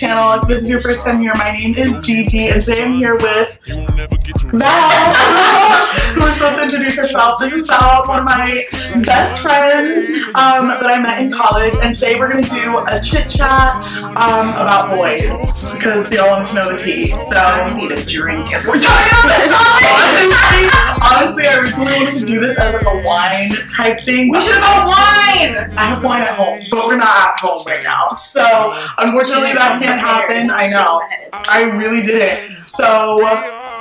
channel. If this is your first time here, my name is Gigi, and today I'm here with Val, who is supposed to introduce herself. This is Val, one of my best friends that I met in college, and today we're going to do a chit chat about boys, because y'all want to know the tea. So I need a drink if we're talking about this topic. Honestly, I originally wanted to do this as like a wine type thing. We should have got wine! I have wine at home, but we're not at home right now. So unfortunately that can't happen. I know. I really didn't. So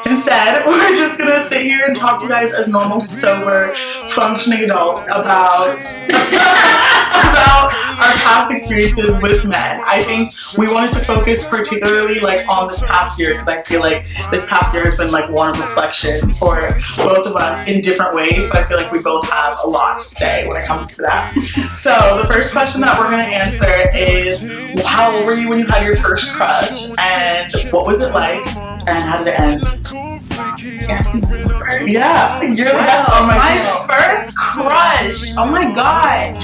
instead, we're just gonna sit here and talk to you guys as normal, sober, functioning adults about about our past experiences with men. I think we wanted to focus particularly like on this past year, because I feel like this past year has been like one of reflection for both of us in different ways. So I feel like we both have a lot to say when it comes to that. So the first question that we're gonna answer is, how old were you when you had your first crush, and what was it like, and how did it end? Asking me first. Yeah, you're the best on my channel. My first crush. Oh my god.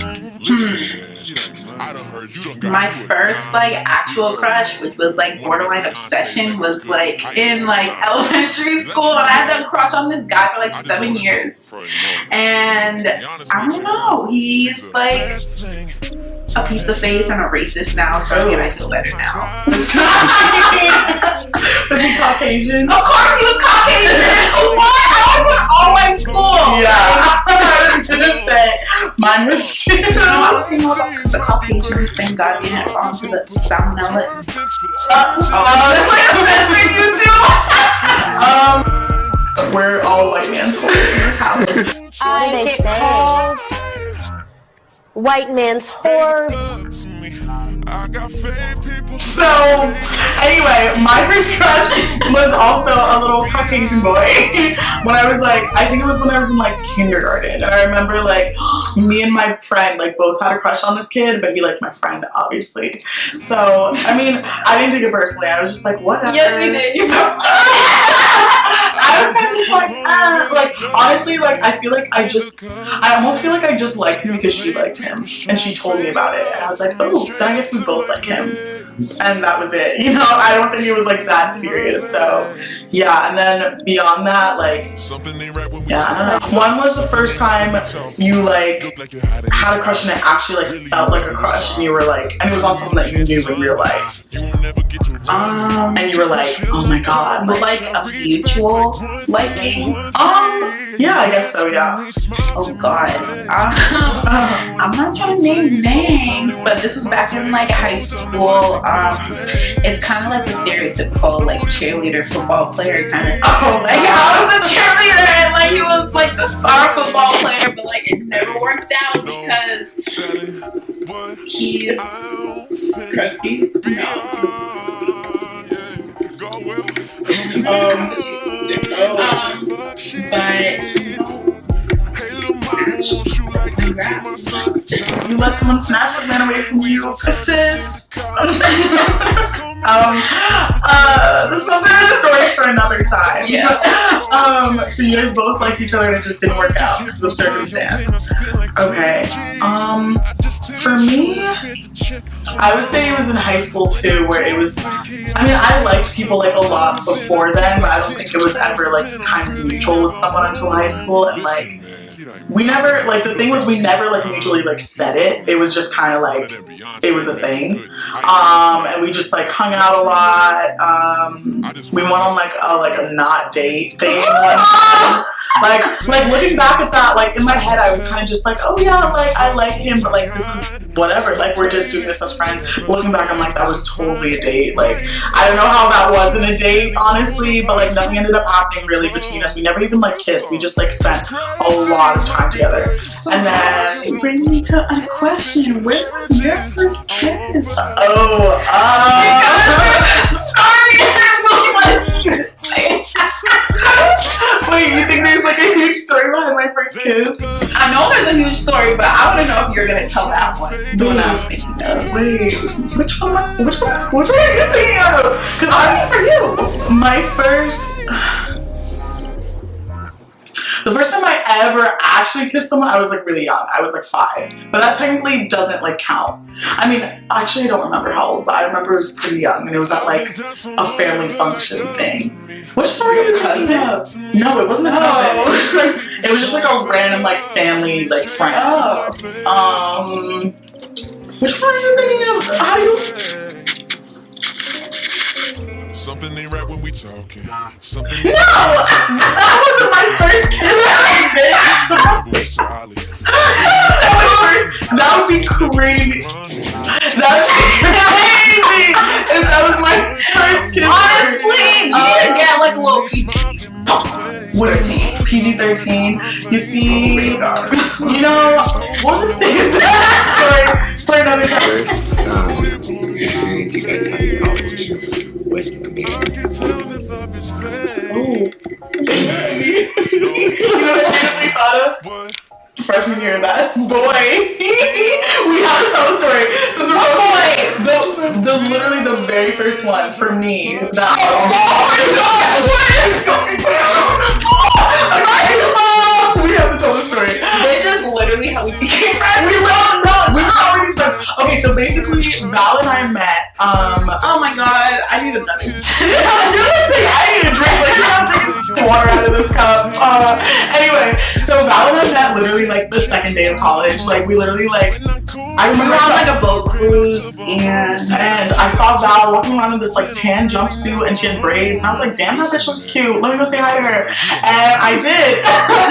My first like actual crush, which was like borderline obsession, was like in like elementary school, and I had that crush on this guy for like 7 years. And I don't know, he's like a pizza face and a racist now, so again, I feel better now. Was he Caucasian? Of course he was Caucasian! What? I went to all white school! Yeah. I was gonna say, mine was too. No, I was thinking about the Caucasians, thank God we didn't fall into the salmonella. It's like a censoring YouTube! We're all white man's whores in this house. They say white man's whore. So, anyway, my first crush was also a little Caucasian boy. When I was like, I think it was when I was in like kindergarten. And I remember like, me and my friend like both had a crush on this kid, but he liked my friend, obviously. So, I mean, I didn't take it personally. I was just like, whatever. Yes, you did. You I was kind of just like honestly, like I almost feel like I just liked him because she liked him, and she told me about it, and I was like, oh, then I guess we both like him, and that was it. You know, I don't think it was like that serious. So yeah, and then beyond that, like, yeah, I don't know. One was the first time you like had a crush and it actually like felt like a crush, and you were like, and it was on someone that you knew in real life. And you were like, oh my god, like a mutual liking. Yeah, I guess so, yeah. Oh god. I'm not trying to name names, but this was back in like high school. It's kind of like the stereotypical like cheerleader football player kind of. Oh, like I was a cheerleader and like he was like the star football player, but like it never worked out because he's crusty. No. You let someone snatch this man away from you, sis. This is a story for another time. Yeah. So you guys both liked each other and it just didn't work out because of circumstance. Okay. For me, I would say it was in high school too, where it was, I mean, I liked people like a lot before then, but I don't think it was ever like kind of mutual with someone until high school. And like, we never, like, the thing was we never like mutually like said it. It was just kind of like, it was a thing. And we just like hung out a lot. We went on like a not date thing. Like looking back at that, like in my head I was kind of just like, oh yeah, like I like him, but like this is whatever, like we're just doing this as friends. Looking back, I'm like, that was totally a date. Like I don't know how that wasn't a date, honestly, but like nothing ended up happening really between us. We never even like kissed. We just like spent a lot of time together. So and then it brings me to a question: where was your first kiss? Wait, you think there's like a huge story behind my first kiss? I know there's a huge story, but I want to know if you're gonna tell that one. Wait, which one are you thinking of? Because I'm for you. My first. The first time I ever actually kissed someone, I was like really young. I was like 5. But that technically doesn't like count. I mean, actually I don't remember how old, but I remember it was pretty young and it was at like a family function thing. Which story are you thinking of? No, it wasn't a cousin. It was just like a random like family like friend. Oh. Which one are you thinking of? How do you? Something ain't right when we talking. Something no! That wasn't my first kiss, bitch. That would be crazy. That would be crazy if that was my first kiss. Honestly, you need to get like a little PG. What 13? PG-13. You see, you know, we'll just save that story for another time. You know what I genuinely thought of? Freshman year, that boy. We have to tell the story. Since we're literally the very first one for me. That oh my gosh! We have to tell the story. This is literally how we became friends. We were already friends. Okay, so basically, Val and I met. Oh my god, I need another. You're like saying I need a drink. Like you're not drinking water out of this cup. Anyway, so Val and I met literally like the second day of college. Like we literally like. I remember we were on like a boat cruise and I saw Val walking around in this like tan jumpsuit and she had braids and I was like, damn, that bitch looks cute. Let me go say hi to her. And I did.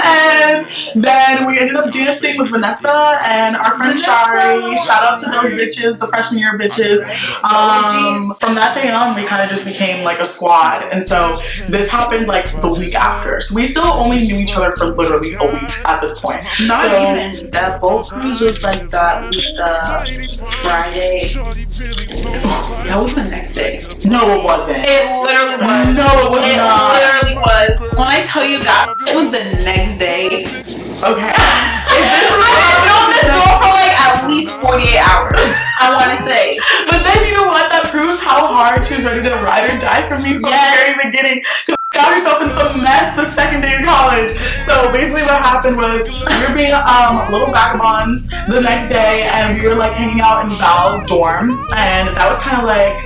And then we ended up dancing with Vanessa and our friend Shari. Shout out to those bitches, the freshman year bitches. From that day on, we kind of just became like a squad. And so this happened like the week after. So we still only knew each other for literally a week at this point. Not even. The boat cruise was like the Friday. That was the next day. No, it wasn't. It literally was. No, it was not. It literally was. When I tell you that, it was the next day. Okay. I've known this girl for like at least 48 hours. I want to say. But then you know what? That proves how hard she was ready to ride or die for me from the very beginning. Because she got herself in some mess the second day of college. So basically what happened was we were being little vagabonds the next day and we were like hanging out in Val's dorm. And that was kind of like...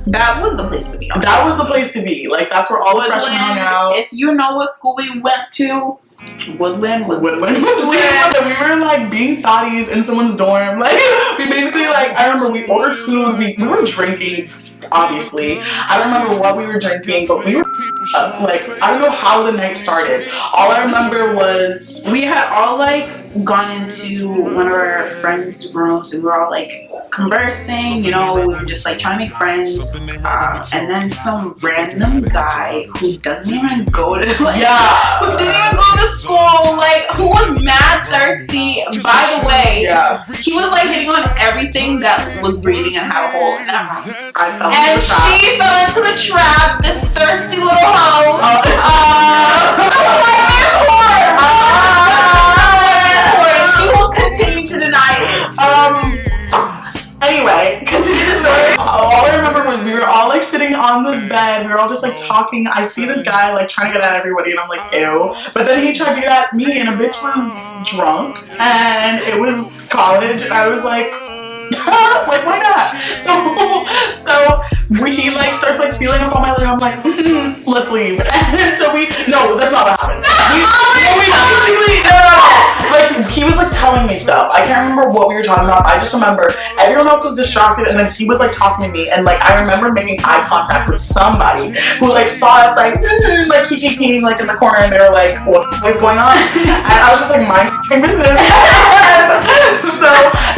That was the place to be. Honest. That was the place to be. Like that's where all the freshmen hung out. If you know what school we went to, Woodland was lit. And we were like being thotties in someone's dorm. Like we basically like I remember we ordered food. We were drinking, obviously. I don't remember what we were drinking, but we were like I don't know how the night started. All I remember was we had all like gone into one of our friends' rooms and we were all like conversing, you know, we were just like trying to make friends, and then some random guy who doesn't even go to like, who didn't even go to school, like who was mad thirsty. By the way, he was like hitting on everything that was breathing and had a hole in their mouth. And she fell into the trap. This thirsty little hoe. She will continue to deny it. Anyway, continue the story. All I remember was we were all like sitting on this bed. We were all just like talking. I see this guy like trying to get at everybody and I'm like, ew. But then he tried to get at me and a bitch was drunk and it was college and I was like, like why not? So he like starts like feeling up on my leg. I'm like, let's leave. And so no, that's not what happened. Like he was like telling me stuff. I can't remember what we were talking about. I just remember everyone else was distracted and then he was like talking to me and like I remember making eye contact with somebody who like saw us like kiki like in the corner and they were like, what is going on? And I was just like minding business. So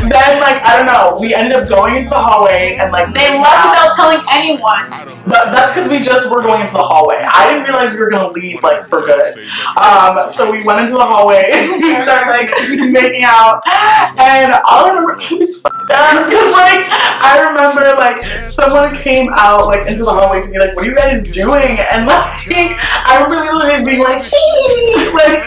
then like I don't know, we ended up going into the hallway and like they left without telling anyone. But that's because we just were going into the hallway. I didn't realize we were gonna leave like for good. So we went into the hallway and we started like making out and all I remember I was fucked up because like I remember like someone came out like into the hallway to be like, what are you guys doing? And like I remember literally being like, like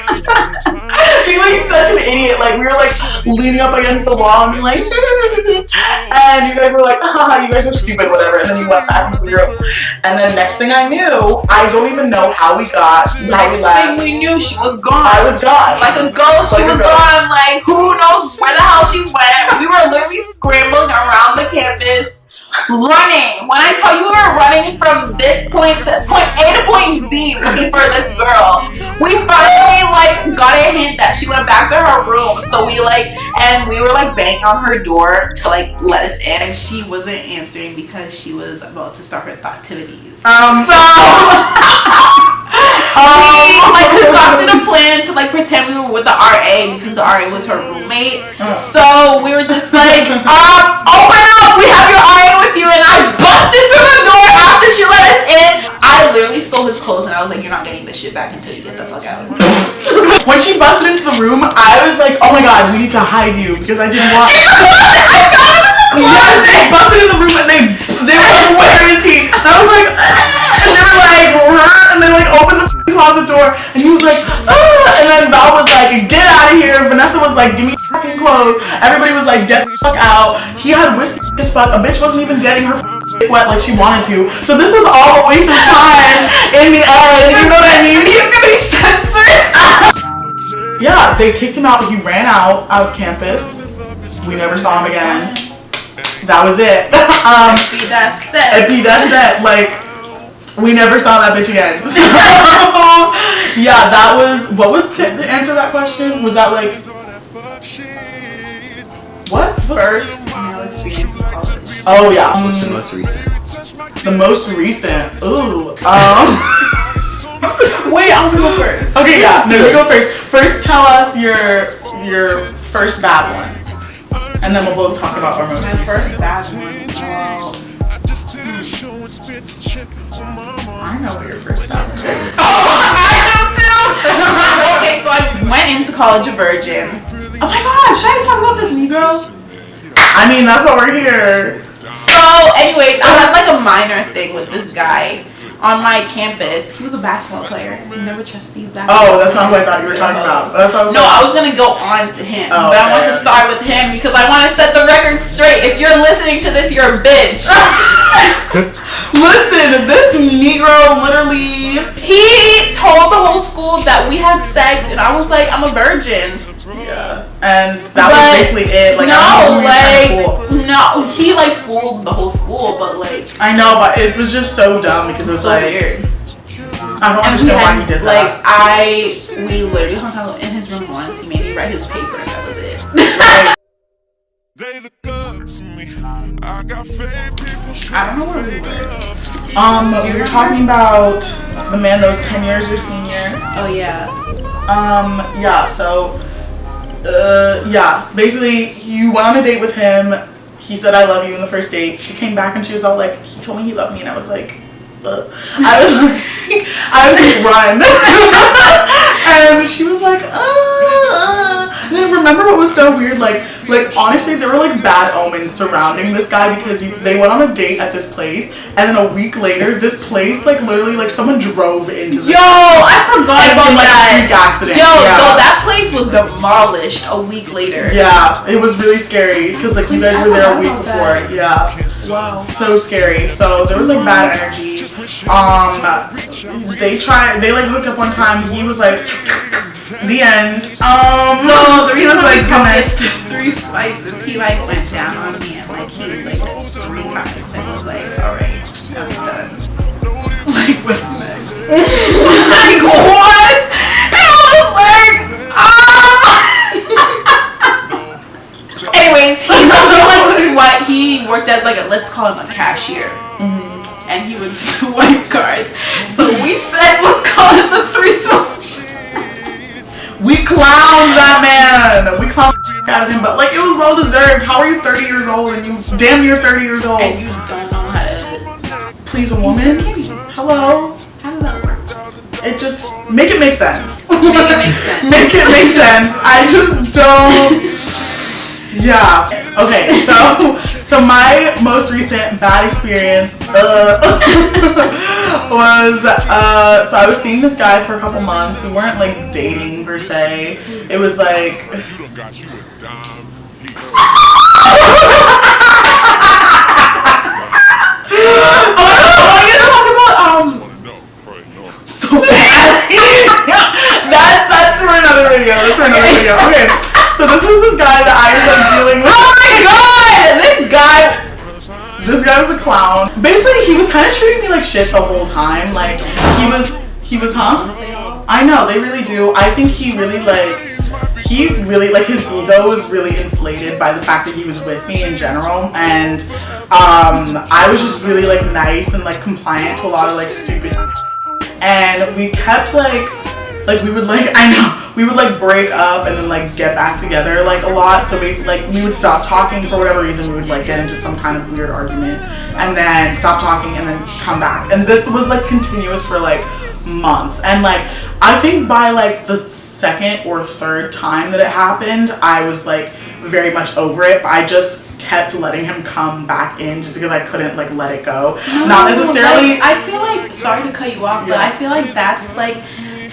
being like such an idiot. Like we were like leaning up against the wall and being like, and you guys were like, haha, you guys are stupid, whatever. And then you went back into the room. And then next thing I knew, I don't even know how we got. Next thing we knew, she was gone. I was gone. Like a ghost, she was gone. Like who knows where the hell she went? We were literally scrambling around the campus. Running. When I tell you we were running from this point to point A to point Z looking for this girl, we finally like got a hint that she went back to her room. So we were like banging on her door to like let us in, and she wasn't answering because she was about to start her activities. We like concocted a plan to like pretend we were with the RA because the RA was her roommate. So we were just like, open up, we have your RA with you, and I busted through the door after she let us in. I literally stole his clothes and I was like, you're not getting this shit back until you get the fuck out. When she busted into the room, I was like, oh my god, we need to hide you because I didn't want. Yes, they busted in the room and they were like, where is he? And I was like, and they were like, and they like opened the closet door and he was like, and then Val was like, get out of here. Vanessa was like, give me fucking clothes. Everybody was like, get the fuck out. He had whiskey as fuck. A bitch wasn't even getting her wet like she wanted to. So this was all a waste of time in the end. You know what I mean? He's gonna be censored. Yeah, they kicked him out. He ran out of campus. We never saw him again. That was it. That's set. Like, we never saw that bitch again. So, yeah, that was. What was to answer that question? Was that like what? First male experience in college. Oh yeah. What's the most recent? The most recent. Ooh. Wait, I'm gonna go first. Okay, yeah. No, you go first. First, tell us your first bad one. And then we'll both talk about our most recent. First bad one. I know what your first bad one is. I know too! Okay, so I went into college a virgin. Oh my god, should I talk about this Negro? I mean, that's why we're here. So, anyways, I had like a minor thing with this guy on my campus. He was a basketball player. You never trust these basketball that's not what I thought you were talking about. That's what I was gonna go on to him, but I want to start with him because I want to set the record straight. If you're listening to this, you're a bitch. Listen, this Negro literally, he told the whole school that we had sex, and I was like, I'm a virgin. Yeah, and that was basically it. Like, no, he like fooled the whole school, but like I know, but it was just so dumb because it's so like weird. I don't understand why he did that. Like we literally hung out in his room once. He made me write his paper, and that was it. Like, They look up to me. I got fake people. I don't know where we were. we were talking about the man that was 10 years your senior. Oh yeah. Yeah. So, yeah. Basically, you went on a date with him. He said, "I love you" in the first date. She came back and she was all like, "He told me he loved me," and I was like, I was like, run. And she was like, And then remember what was so weird? Like honestly, there were like bad omens surrounding this guy because they went on a date at this place, and then a week later, this place like literally like someone drove into this. Yo, I forgot about like, that. A freak accident. Yo, yeah. no, that place was demolished a week later. Yeah, it was really scary because like you guys were there a week before. Yeah. Wow. So scary. So there was like bad energy. They like hooked up one time. He was like, the end. So the he was like, promised 3 swipes is he like went down on me and like he like 3 times and was like, alright, I'm done. Like, what's next? Like, what? And I was like, Anyways, he worked as like let's call him a cashier. And he would swipe cards. So we said, let's call him the 3 swipes. We clowned that man. We clowned out of him, but like it was well deserved. How are you 30 years old and you damn near 30 years old? And you don't know how to please a woman? Hello? How does that work? It just make it make sense. Make it make sense. Make it make sense. I just don't. Yeah. Okay, so my most recent bad experience was so I was seeing this guy for a couple months. We weren't like dating per se. It was like so bad. That's for another video. That's for another video. Okay, so this is this guy that I was like dealing with. Oh my god! This guy was a clown. Basically, he was kind of treating me like shit the whole time. Like he was, huh? I know, they really do. I think he really like his ego was really inflated by the fact that he was with me in general, and I was just really like nice and like compliant to a lot of like stupid. And we kept like we would like, I know, we would like break up and then like get back together like a lot. So basically like we would stop talking for whatever reason. We would like get into some kind of weird argument and then stop talking and then come back. And this was like continuous for like months. And like I think by like the second or third time that it happened, I was like very much over it. But I just kept letting him come back in just because I couldn't like let it go. No, not necessarily. Like, I feel like, sorry to cut you off, but I feel like that's like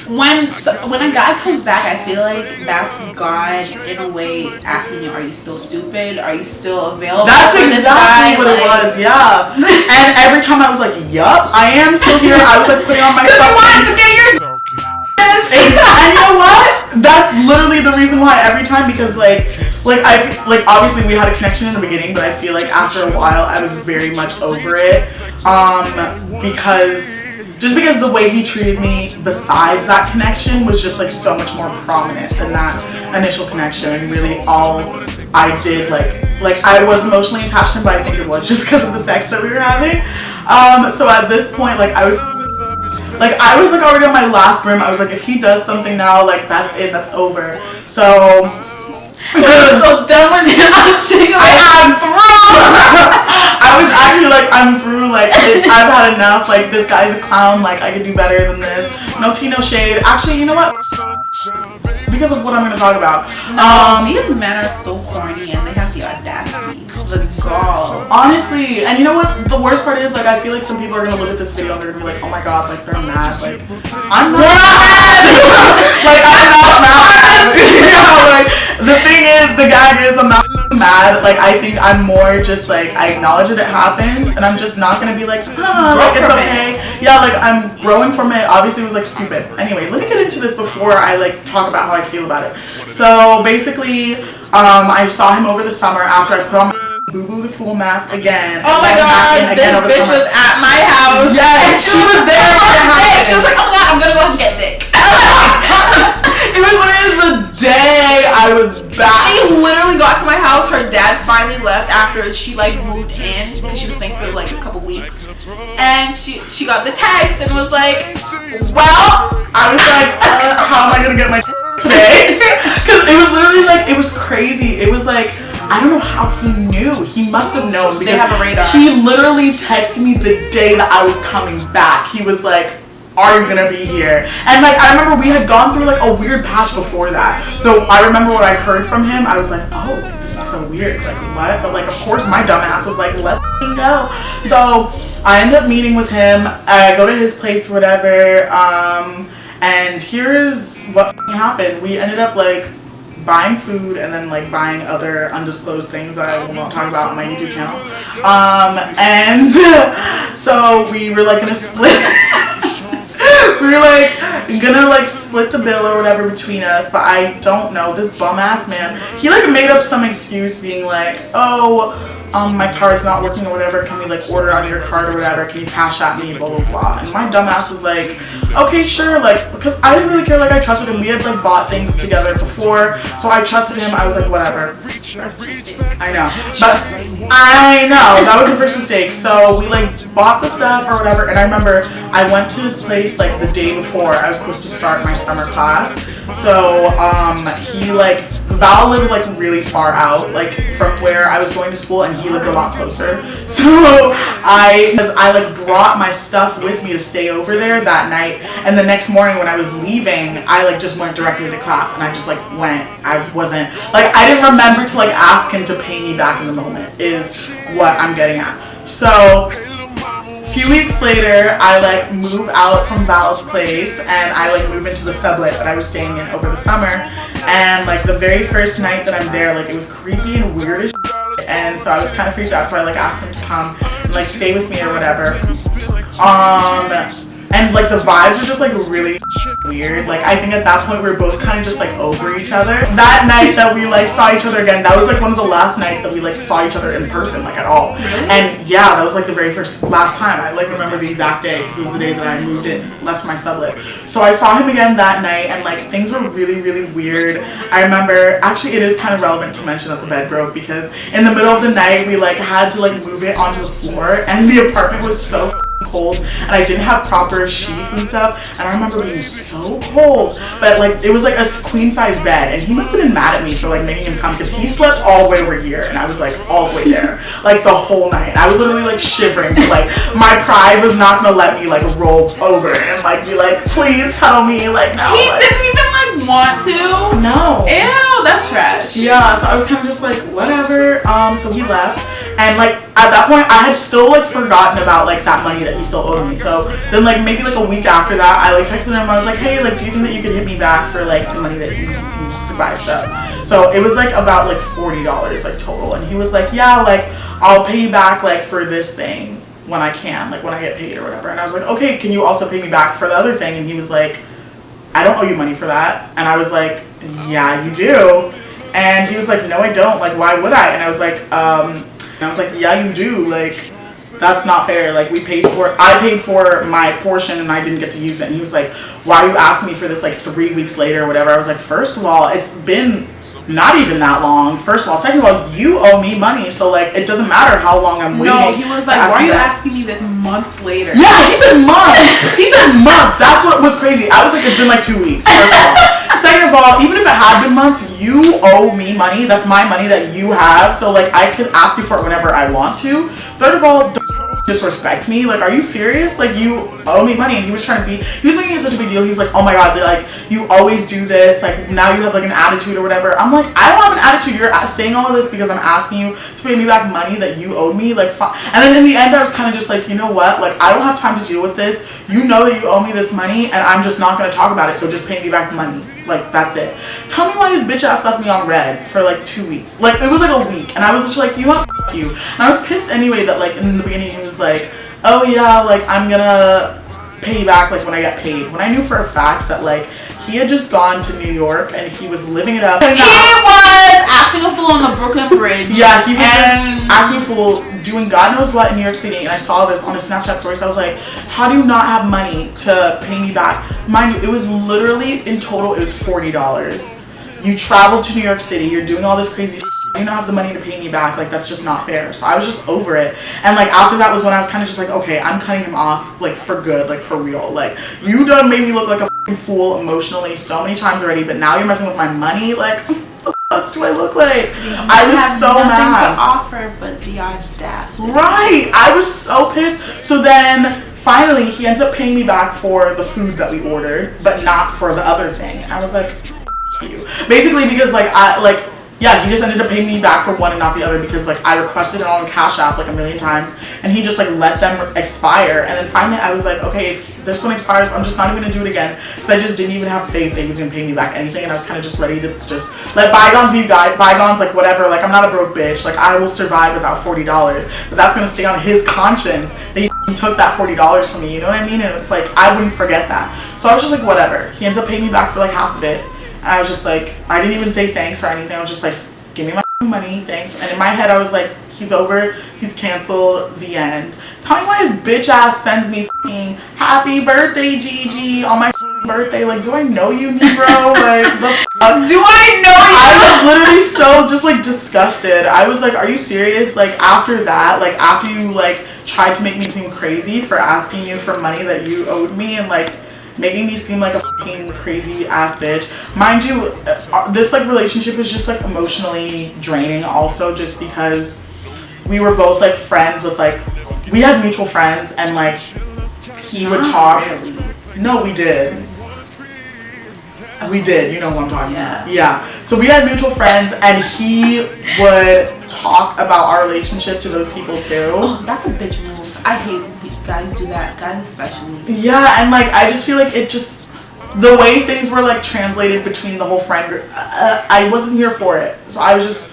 when a guy comes back, I feel like that's God in a way asking you, are you still stupid? Are you still available? That's for this guy? exactly what it was, yeah. And every time I was like, yup, I am still here. I was like putting on my Because you wanted to get your and you know what? That's literally the reason why every time, because like obviously we had a connection in the beginning, but I feel like after a while I was very much over it. Because the way he treated me besides that connection was just like so much more prominent than that initial connection. And really all I did like I was emotionally attached to him, but I think it was just because of the sex that we were having. So at this point, like I was already on my last brim. I was like, if he does something now, like that's it, that's over. So I was so done with him. I was sitting I'm through. I was actually like, I'm through. Like I've had enough. Like this guy's a clown. Like I could do better than this. No tea, no shade. Actually, you know what? Because of what I'm gonna talk about. These men are so corny and they have the audacity, the gall. Honestly, and you know what? The worst part is, like, I feel like some people are gonna look at this video and they're gonna be like, oh my god, like they're mad. Like I'm not mad. Like I'm not mad. You know, like the thing is, the gag is, I'm not mad. Like I think I'm more just like I acknowledge that it happened, and I'm just not gonna be like, like it's okay. Yeah, like I'm growing from it. Obviously, it was like stupid. Anyway, let me get into this before I like talk about how I feel about it. So basically, I saw him over the summer after I put on my Boo Boo the Fool mask again. Oh my god, this bitch was at my house. Yes, she was there. She was like, oh my god, I'm gonna go and get dick. It was literally the day I was back. She literally got to my house. Her dad finally left after she like moved in because she was staying for like a couple weeks, and she got the text and was like, well, I was like, how am I gonna get my today? Because it was literally like, it was crazy. It was like, I don't know how he knew. He must have known because they have a radar. He literally texted me the day that I was coming back. He was like, are you gonna be here? And like I remember we had gone through like a weird patch before that. So I remember when I heard from him, I was like, oh, this is so weird. Like what? But like of course my dumbass was like, let's go. So I ended up meeting with him. I go to his place, whatever. And here's what happened. We ended up like buying food and then like buying other undisclosed things that I will not talk about on my YouTube channel. And so we were like gonna split. We were like gonna like split the bill or whatever between us, but I don't know, this bum ass man, he like made up some excuse being like, oh, my card's not working or whatever, can we like order on your card or whatever, can you cash at me, blah blah blah. And my dumb ass was like, okay, sure, like, because I didn't really care, like I trusted him. We had like bought things together before, so I trusted him. I was like, whatever. I know, but I know that was the first mistake. So we like bought the stuff or whatever, and I remember I went to his place like the day before I was supposed to start my summer class. So he like Val lived like really far out, like from where I was going to school, and he lived a lot closer. So I like brought my stuff with me to stay over there that night, and the next morning when I was leaving, I like just went directly to class, and I just like went. I wasn't like, I didn't remember to like ask him to pay me back in the moment, is what I'm getting at. So a few weeks later, I like move out from Val's place, and I like move into the sublet that I was staying in over the summer. And like the very first night that I'm there, like it was creepy and weird as shit, and so I was kind of freaked out. So I like asked him to come and like stay with me or whatever. And like the vibes were just like really weird. Like I think at that point we were both kind of just like over each other. That night that we like saw each other again, that was like one of the last nights that we like saw each other in person, like at all. Really? And yeah, that was like the very last time. I like remember the exact day because it was the day that I moved in, left my sublet. So I saw him again that night, and like things were really, really weird. I remember, actually it is kind of relevant to mention that the bed broke, because in the middle of the night we like had to like move it onto the floor, and the apartment was so cold, and I didn't have proper sheets and stuff, and I remember being so cold, but like it was like a queen size bed, and he must have been mad at me for like making him come, because he slept all the way over here and I was like all the way there, like the whole night. I was literally like shivering, but like my pride was not gonna let me like roll over and like be like, please cuddle me, like no. He like, didn't even like want to? No. Ew, that's trash. Yeah, so I was kind of just like, whatever. So he left, and like at that point I had still like forgotten about like that money that he still owed me. So then like maybe like a week after that, I like texted him. I was like, hey, like do you think that you could hit me back for like the money that you used to buy stuff? So it was like about like $40 like total, and he was like, yeah, like I'll pay you back like for this thing when I can, like when I get paid or whatever. And I was like, okay, can you also pay me back for the other thing? And he was like, I don't owe you money for that. And I was like, yeah, you do. And he was like, no, I don't. Like, why would I? And I was like, yeah, you do. Like, that's not fair. Like, I paid for my portion and I didn't get to use it. And he was like, why are you asking me for this like 3 weeks later or whatever? I was like, first of all, it's been not even that long. First of all, second of all, you owe me money, so like it doesn't matter how long I'm waiting. No, he was like, why are you asking me this months later? Yeah, he said months. He said months. That's what was crazy. I was like, it's been like 2 weeks. First of all. Second of all, even if it had been months, you owe me money. That's my money that you have. So like I could ask you for it whenever I want to. Third of all, don't disrespect me. Like, are you serious? Like, you owe me money. And he was making it such a big deal. He was like, oh my god, like you always do this. Like now you have like an attitude or whatever. I'm like, I don't have an attitude. You're saying all of this because I'm asking you to pay me back money that you owed me. Like, and then in the end, I was kind of just like, you know what? Like, I don't have time to deal with this. You know that you owe me this money, and I'm just not gonna talk about it. So just pay me back the money. Like, that's it. Tell me why his bitch ass left me on red for like 2 weeks. Like, it was like a week, and I was just like, you know what? F you. And I was pissed anyway that like in the beginning he was like, oh yeah, like I'm gonna pay you back like when I get paid. When I knew for a fact that like he had just gone to New York and he was living it up. He was acting a fool on the Brooklyn Bridge. Yeah, he was just acting a fool, doing God knows what in New York City. And I saw this on his Snapchat story, so I was like, how do you not have money to pay me back? Mind you, it was literally, in total, it was $40. You traveled to New York City, you're doing all this crazy shit, you don't have the money to pay me back. Like, that's just not fair. So I was just over it. And like after that was when I was kind of just like, okay, I'm cutting him off, like for good, like for real. Like, you done made me look like a f***ing fool emotionally so many times already, but now you're messing with my money. Like, what the fuck do I look like? I was so mad. Nothing to offer but the audacity. Right. I was so pissed. So then finally he ends up paying me back for the food that we ordered, but not for the other thing. And I was like, you. Basically because like yeah, he just ended up paying me back for one and not the other because like I requested it on Cash App like a million times, and he just like let them expire. And then finally I was like, okay, if this one expires, I'm just not even gonna do it again, because I just didn't even have faith that he was gonna pay me back anything. And I was kind of just ready to just let bygones be bygones, like whatever. Like, I'm not a broke bitch. Like, I will survive without $40, but that's gonna stay on his conscience that he took that $40 from me. You know what I mean? And it's like, I wouldn't forget that. So I was just like, whatever. He ends up paying me back for like half of it. And I was just like, I didn't even say thanks or anything. I was just like, give me my money, thanks. And in my head, I was like, he's over, he's canceled, the end. Tell me why his bitch ass sends me f***ing happy birthday, Gigi, on my birthday. Like, do I know you, Negro? Like, the fuck? Do I know you? I was literally so just like disgusted. I was like, are you serious? Like, after that, like after you like tried to make me seem crazy for asking you for money that you owed me, and like making me seem like a fucking crazy ass bitch. Mind you, this like relationship was just like emotionally draining also, just because we were both like friends with like, we had mutual friends, and like he would talk. No, we did. We did, you know what I'm talking about. Yeah. So we had mutual friends, and he would talk about our relationship to those people too. Oh, that's a bitch move. I hate when guys do that, guys especially. Yeah, and like I just feel like it just, the way things were like translated between the whole friend group, I wasn't here for it. So I was just,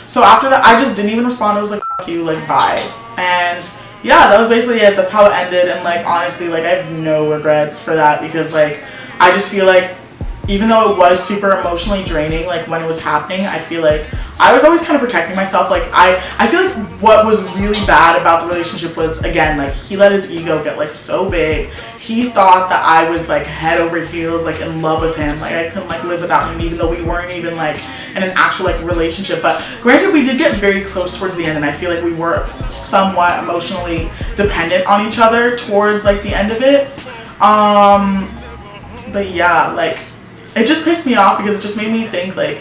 so after that, I just didn't even respond. I was like, fuck you, like bye. And yeah, that was basically it. That's how it ended. And like honestly, like I have no regrets for that, because like I just feel like even though it was super emotionally draining, like when it was happening, I feel like I was always kind of protecting myself. Like I feel like what was really bad about the relationship was, again, like he let his ego get like so big. He thought that I was like head over heels, like in love with him. Like I couldn't like live without him, even though we weren't even like in an actual like relationship. But granted, we did get very close towards the end, and I feel like we were somewhat emotionally dependent on each other towards like the end of it. But yeah, like it just pissed me off, because it just made me think like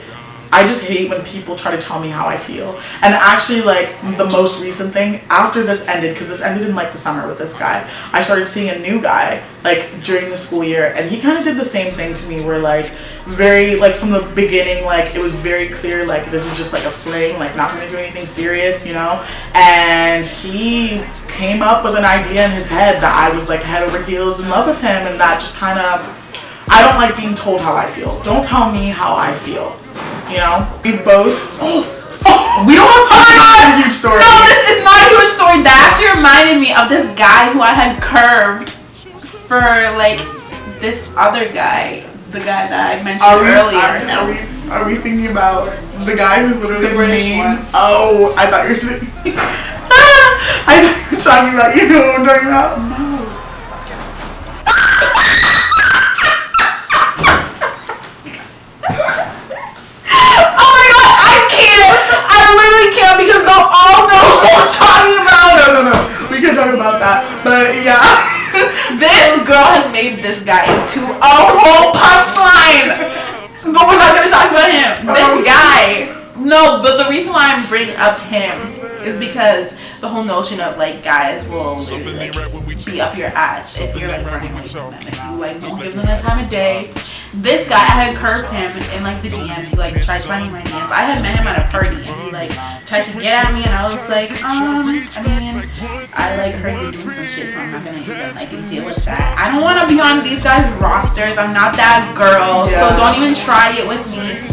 I just hate when people try to tell me how I feel. And actually, like the most recent thing after this ended, because this ended in like the summer with this guy, I started seeing a new guy like during the school year, and he kind of did the same thing to me, where like very like from the beginning, like it was very clear like this is just like a fling, like not gonna do anything serious, you know. And he came up with an idea in his head that I was like head over heels in love with him, and that just kind of, I don't like being told how I feel. Don't tell me how I feel. You know, we both. We don't have time for a huge story. No, this is not a huge story. That actually reminded me of this guy who I had curved for like this other guy, the guy that I mentioned earlier. Are we thinking about the guy who's literally the British named? one? Oh, I thought you were saying. I thought you were talking about, you know what I'm talking about? No. Because they'll all know what I'm talking about. No. We can talk about that. But yeah. This girl has made this guy into a whole punchline. But we're not going to talk about him. This guy. No, but the reason why I'm bringing up him is because the whole notion of like guys will literally like be up your ass if you're like running away from them, if you like won't give them the time of day. This guy, I had curved him in like the DMs. He like tried finding my DMs. I had met him at a party, and he like tried to get at me, and I was like, I mean, I like heard you doing some shit, so I'm not gonna even like deal with that. I don't want to be on these guys' rosters. I'm not that girl, so don't even try it with me.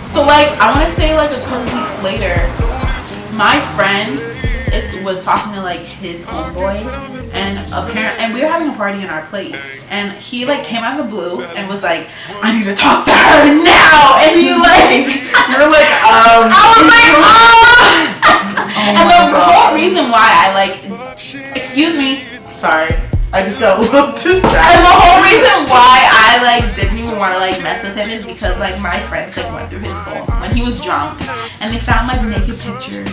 So like I want to say like a couple weeks later, my friend was talking to like his homeboy, and we were having a party in our place, and he like came out of the blue and was like, I need to talk to her now, and he like you were like I was like and the whole reason why I like, excuse me, sorry, I just got a little distracted. And the whole reason why I like didn't even want to like mess with him is because like my friends like went through his phone when he was drunk, and they found like naked pictures.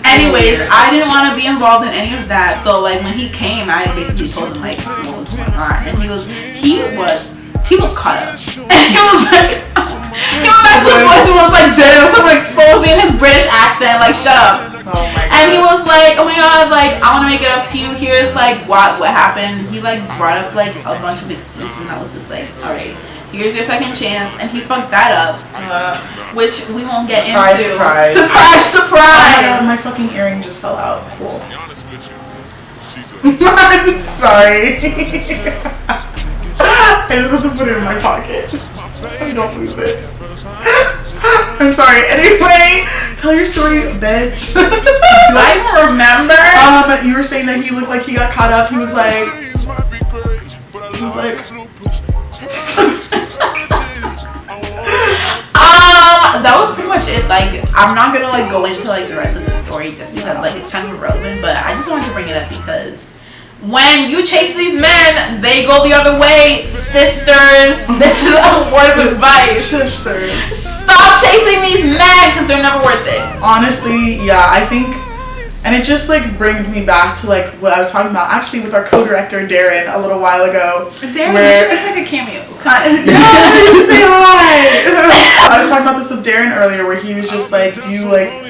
Anyways, I didn't want to be involved in any of that, so like when he came, I basically told him like what was going on, and he looked caught up, and he was like, he went back to his voice and was like, damn, someone exposed me in his British accent, like shut up. Oh my God. And he was like, oh my God, like I want to make it up to you. Here's like what happened. He like brought up like a bunch of excuses, and I was just like, all right, here's your second chance, and he fucked that up, which we won't get into. Surprise! My fucking earring just fell out. Cool. I'm sorry. I just have to put it in my pocket so you don't lose it. I'm sorry. Anyway, tell your story, bitch. Do I even remember? You were saying that he looked like he got caught up. He was like. That was pretty much it. Like, I'm not gonna like go into like the rest of the story just because like it's kind of irrelevant, but I just wanted to bring it up because when you chase these men, they go the other way. Sisters, this is a word of advice. Sisters, stop chasing these men because they're never worth it. Honestly, yeah, I think And it just like brings me back to like what I was talking about actually with our co-director Darren a little while ago. Darren, you should make like a cameo. Yeah, you should say hi. I was talking about this with Darren earlier where he was just like, do you like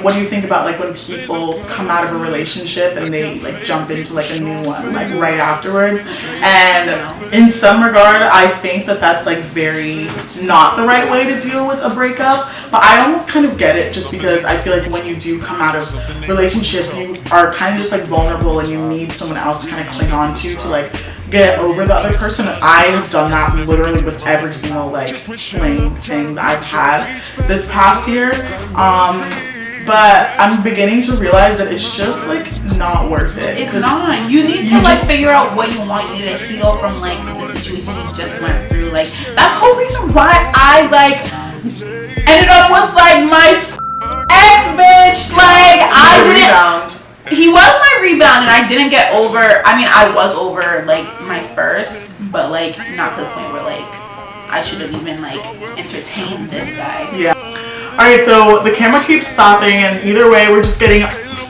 what do you think about like when people come out of a relationship and they like jump into like a new one like right afterwards? And in some regard I think that that's like very not the right way to deal with a breakup, but I almost kind of get it just because I feel like when you do come out of relationships you are kind of just like vulnerable and you need someone else to kind of cling on to like get over the other person. I have done that literally with every single like fling thing that I've had this past year. But I'm beginning to realize that it's just like not worth it. It's not. You need to like figure out what you want. You need to heal from like the situation you just went through. Like that's the whole reason why I like ended up with like my ex bitch. Like I didn't. Rebound. He was my rebound, and I didn't get over. I mean, I was over like my first, but like not to the point where like I should have even like entertained this guy. Yeah. Alright, so the camera keeps stopping, and either way, we're just getting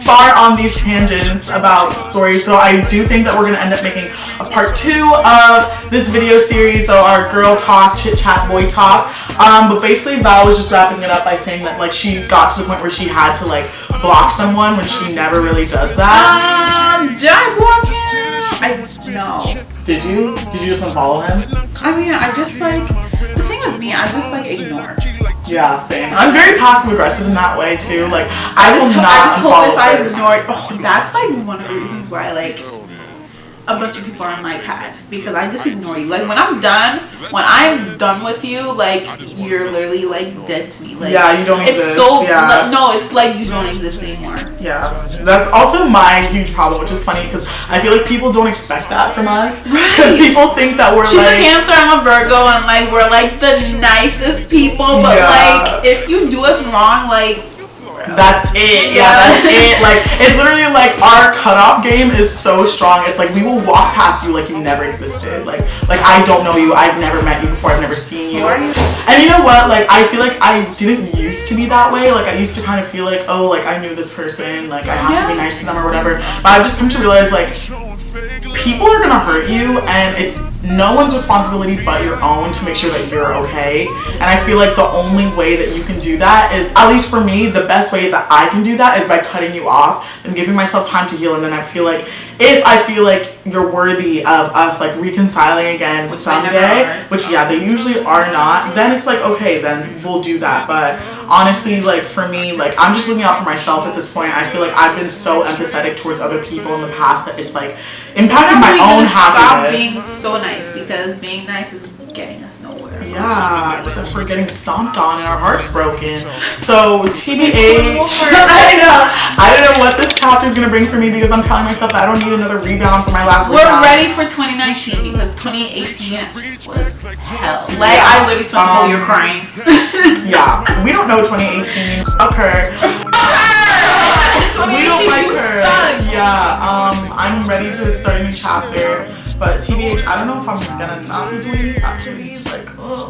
far on these tangents about stories. So I do think that we're going to end up making a part 2 of this video series, so our girl talk, chit chat, boy talk. But basically, Val was just wrapping it up by saying that like she got to the point where she had to like block someone when she never really does that. Did I block him? No. Did you? Did you just unfollow him? I mean, I just like the thing with me. I just like ignore. Yeah, same. I'm very passive aggressive in that way too. Like I just hope if I ignore. Oh, that's like one of the reasons why like a bunch of people are on my past, because I just ignore you. Like when I'm done with you, like you're literally like dead to me. Like yeah, you don't exist. It's so no, it's like you don't exist anymore. Yeah, that's also my huge problem, which is funny because I feel like people don't expect that from us. Because people think that we're She's like. a Cancer, I'm a Virgo, and like we're like the nicest people. But like if you do us wrong, like. That's it. Yeah, that's it. Like it's literally like our cutoff game is so strong. It's like we will walk past you like you never existed. Like I don't know you. I've never met you before. I've never seen you. And you know what? Like I feel like I didn't used to be that way. Like I used to kind of feel like, oh, like I knew this person. Like I have to be nice to them or whatever. But I've just come to realize like people are gonna hurt you, and it's no one's responsibility but your own to make sure that you're okay. And I feel like the only way that you can do that is, at least for me, the best way that I can do that is by cutting you off and giving myself time to heal. And then I feel like if I feel like you're worthy of us like reconciling again someday, which they usually are not, then it's like okay, then we'll do that. But honestly, like for me, like I'm just looking out for myself at this point. I feel like I've been so empathetic towards other people in the past that it's like impacted my own happiness. Stop being so nice, because being nice is getting us nowhere. Yeah, except for getting stomped on and our hearts broken. So TBH, I don't know what this chapter is gonna bring for me, because I'm telling myself that I don't need another rebound for my last rebound. We're ready for 2019 because 2018 was hell. Like I literally spent the whole year crying. Yeah, we don't know 2018. Fuck her. We don't like her. Yeah, I'm ready to start a new chapter. But TBH, I don't know if I'm gonna not be doing activities like,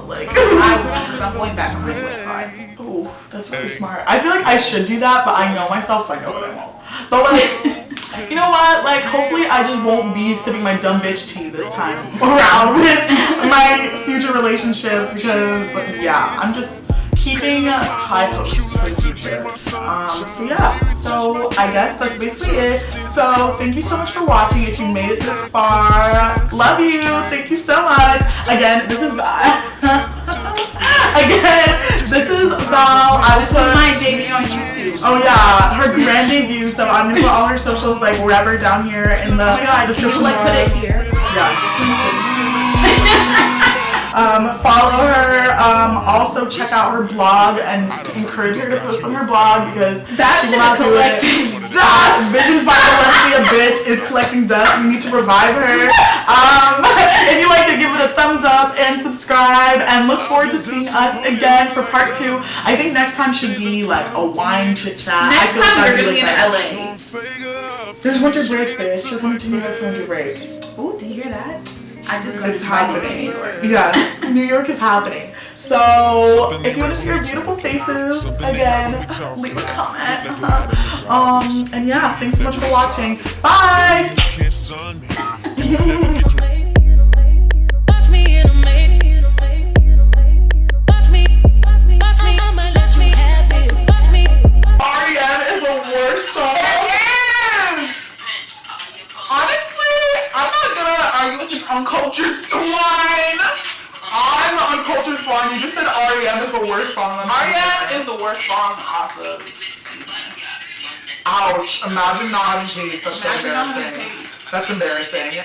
like. I won't, because I'm going back on my boycott. Oh, that's really smart. I feel like I should do that, but I know myself, so I know that I won't. But like, you know what? Like, hopefully I just won't be sipping my dumb bitch tea this time around with my future relationships, because I'm just keeping high hopes for the future. So I guess that's basically it. So thank you so much for watching. If you made it this far, love you. Thank you so much. Again, this is Val. This was my debut on YouTube. Oh yeah, her grand debut. So I'm gonna put all her socials like wherever down here in the description. Can you put it here? Follow her. Also check out her blog and encourage her to post on her blog, because she will not do it. Dust. Visions by Leslie, a bitch, is collecting dust. We need to revive her. If you like to give it a thumbs up and subscribe, and look forward to seeing us again for part 2. I think next time should be like a wine chit chat. Next time we're gonna be in LA. There's winter break, bitch. You're coming to New York for winter break. Ooh, do you hear that? I just got it's happening. Yes, New York is happening. So if you want to see our beautiful faces again, leave a comment. And yeah, thanks so much for watching. Bye. R.E.M. is the worst song. It is! Honestly, I'm not gonna argue with an uncultured swine. I'm the uncultured swine. You just said R.E.M. is the worst song. R.E.M. is the worst song off of Ouch. Imagine not having taste. That's so embarrassing. That's embarrassing.